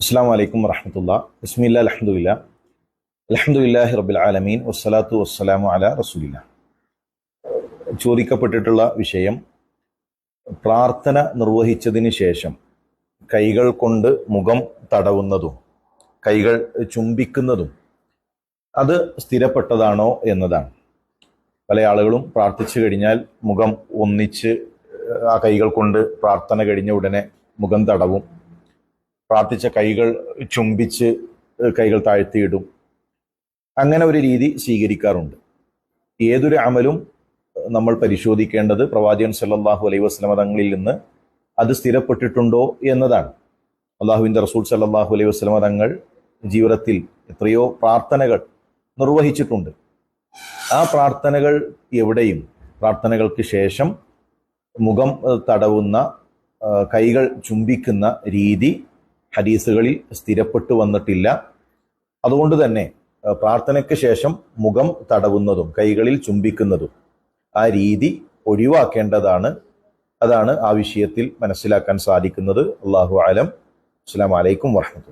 അസ്സലാമു അലൈക്കും വറഹ്മത്തുള്ളാഹി. ബിസ്മില്ലാ അൽഹംദുലില്ലാ അൽഹംദുലില്ലാഹി റബ്ബിൽ ആലമീൻ വസ്സലാത്തു വസ്സലാമു അലാ റസൂലില്ലാ. ചോദിക്കപ്പെട്ടിട്ടുള്ള വിഷയം, പ്രാർത്ഥന നിർവഹിച്ചതിന് ശേഷം കൈകൾ കൊണ്ട് മുഖം തടവുന്നതും കൈകൾ ചുംബിക്കുന്നതും അത് സ്ഥിരപ്പെട്ടതാണോ എന്നതാണ്. പല ആളുകളും പ്രാർത്ഥിച്ചു കഴിഞ്ഞാൽ മുഖം ഒന്നിച്ച് ആ കൈകൾ കൊണ്ട് പ്രാർത്ഥന കഴിഞ്ഞ ഉടനെ മുഖം തടവും, പ്രാർത്ഥിച്ച കൈകൾ ചുംബിച്ച് കൈകൾ താഴ്ത്തിയിടും. അങ്ങനെ ഒരു രീതി സ്വീകരിക്കാറുണ്ട്. ഏതൊരു അമലും നമ്മൾ പരിശോധിക്കേണ്ടത് പ്രവാചകൻ സല്ലല്ലാഹു അലൈഹി വസല്ലമ തങ്ങളിൽ നിന്ന് അത് സ്ഥിരപ്പെട്ടിട്ടുണ്ടോ എന്നതാണ്. അള്ളാഹുവിൻ്റെ റസൂൽ സല്ലല്ലാഹു അലൈഹി വസല്ലമ തങ്ങൾ ജീവിതത്തിൽ എത്രയോ പ്രാർത്ഥനകൾ നിർവഹിച്ചിട്ടുണ്ട്. ആ പ്രാർത്ഥനകൾ എവിടെയും പ്രാർത്ഥനകൾക്ക് ശേഷം മുഖം തടവുന്ന, കൈകൾ ചുംബിക്കുന്ന രീതി ഹദീസുകളിൽ സ്ഥിരപ്പെട്ടു വന്നിട്ടില്ല. അതുകൊണ്ട് തന്നെ പ്രാർത്ഥനയ്ക്ക് ശേഷം മുഖം തടവുന്നതും കൈകളിൽ ചുംബിക്കുന്നതും ആ രീതി ഒഴിവാക്കേണ്ടതാണ്. അതാണ് ആ വിഷയത്തിൽ മനസ്സിലാക്കാൻ സാധിക്കുന്നത്. അല്ലാഹു അലം. അസ്സലാമു അലൈക്കും വറഹ്മത്തുള്ളാഹി.